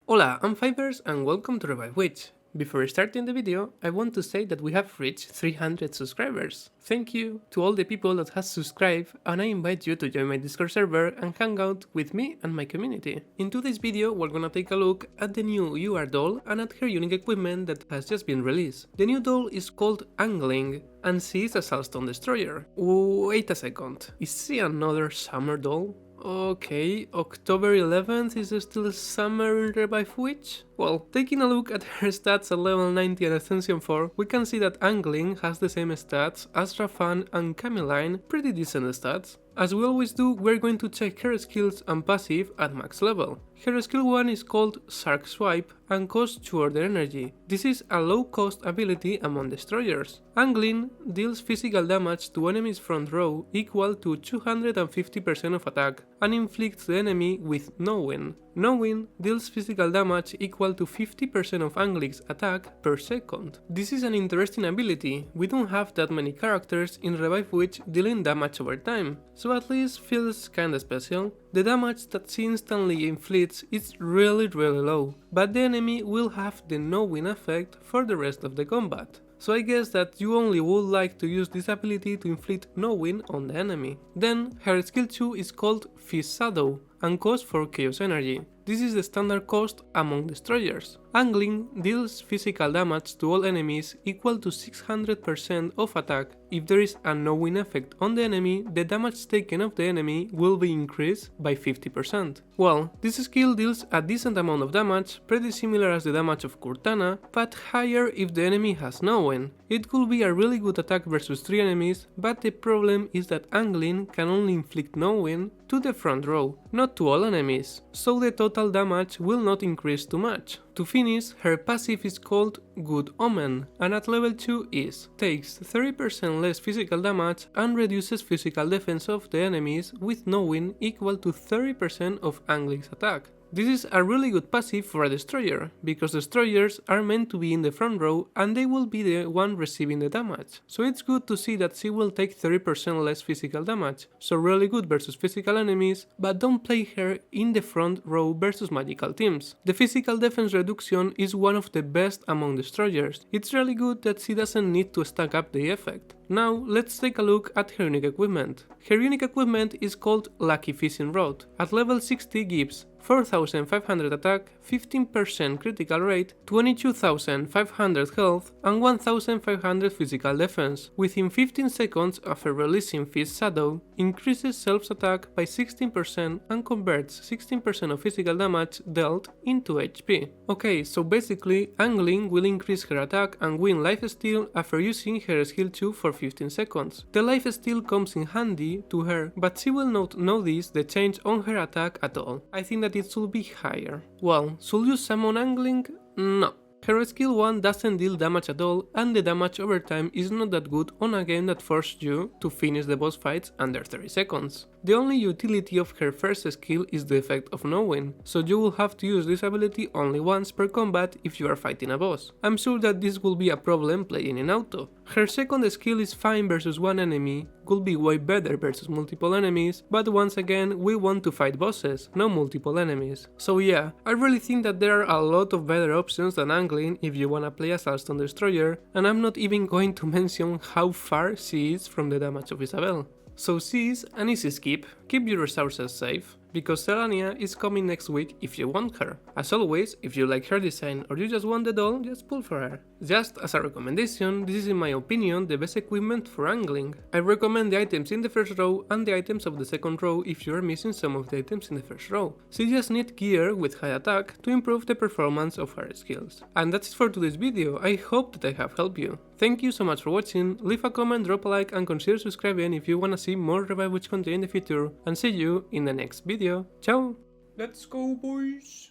Hola, I'm Fivers and welcome to Revive Witch. Before starting the video, I want to say that we have reached 300 subscribers. Thank you to all the people that has subscribed, and I invite you to join my Discord server and hang out with me and my community. In today's video, we're gonna take a look at the new UR doll and at her unique equipment that has just been released. The new doll is called Angling, and she is a Saltstone Destroyer. Wait a second, is she another summer doll? Okay, October 11th is still summer in Revive Witch? Well, taking a look at her stats at level 90 and Ascension 4, we can see that Angling has the same stats as Rafan and Cameline, pretty decent stats. As we always do, we're going to check her skills and passive at max level. Her skill 1 is called Shark Swipe and costs 2 order energy. This is a low cost ability among destroyers. Angling deals physical damage to enemies front row equal to 250% of attack and inflicts the enemy with no win. No win deals physical damage equal to 50% of Angling's attack per second. This is an interesting ability. We don't have that many characters in Revive Witch dealing damage over time, so at least feels kinda special. The damage that she instantly inflicts is really low, but the enemy will have the no-win effect for the rest of the combat. So I guess that you only would like to use this ability to inflict no-win on the enemy. Then her skill 2 is called Fist Shadow and costs 4 chaos energy. This is the standard cost among destroyers. Angling deals physical damage to all enemies equal to 600% of attack. If there is a no-win effect on the enemy, the damage taken of the enemy will be increased by 50%. Well, this skill deals a decent amount of damage, pretty similar as the damage of Cortana, but higher if the enemy has no win. It could be a really good attack versus 3 enemies, but the problem is that Angling can only inflict no win to the front row, not to all enemies, so the total damage will not increase too much. To finish, her passive is called Good Omen, and at level 2 takes 30% less physical damage and reduces physical defense of the enemies with no win equal to 30% of Angling's attack. This is a really good passive for a destroyer, because destroyers are meant to be in the front row and they will be the one receiving the damage. So it's good to see that she will take 30% less physical damage, so really good versus physical enemies, but don't play her in the front row versus magical teams. The physical defense reduction is one of the best among destroyers. It's really good that she doesn't need to stack up the effect. Now let's take a look at her unique equipment. Her unique equipment is called Lucky Fishing Rod. At level 60 gives 4500 attack, 15% critical rate, 22,500 health and 1500 physical defense. Within 15 seconds after releasing Fist Shadow, increases self-attack by 16% and converts 16% of physical damage dealt into HP. Okay, so basically Angling will increase her attack and win lifesteal after using her skill 2 for 15 seconds. The lifesteal comes in handy to her, but she will not notice the change on her attack at all. I think that it should be higher. Well, should you summon Angling? No. Her skill 1 doesn't deal damage at all, and the damage over time is not that good on a game that forces you to finish the boss fights under 30 seconds. The only utility of her first skill is the effect of no win, so you will have to use this ability only once per combat if you are fighting a boss. I'm sure that this will be a problem playing in auto. Her second skill is fine versus one enemy, could be way better versus multiple enemies, but once again we want to fight bosses, not multiple enemies. So yeah, I really think that there are a lot of better options than Angling if you wanna play a Saltstone Destroyer, and I'm not even going to mention how far she is from the damage of Isabel. So she is an easy skip, keep your resources safe, because Selania is coming next week if you want her. As always, if you like her design or you just want the doll, just pull for her. Just as a recommendation, this is in my opinion the best equipment for Angling. I recommend the items in the first row and the items of the second row if you are missing some of the items in the first row. She just needs gear with high attack to improve the performance of her skills. And that's it for today's video. I hope that I have helped you. Thank you so much for watching, leave a comment, drop a like and consider subscribing if you wanna see more Revive Witch content in the future, and see you in the next video. Ciao! Let's go, boys!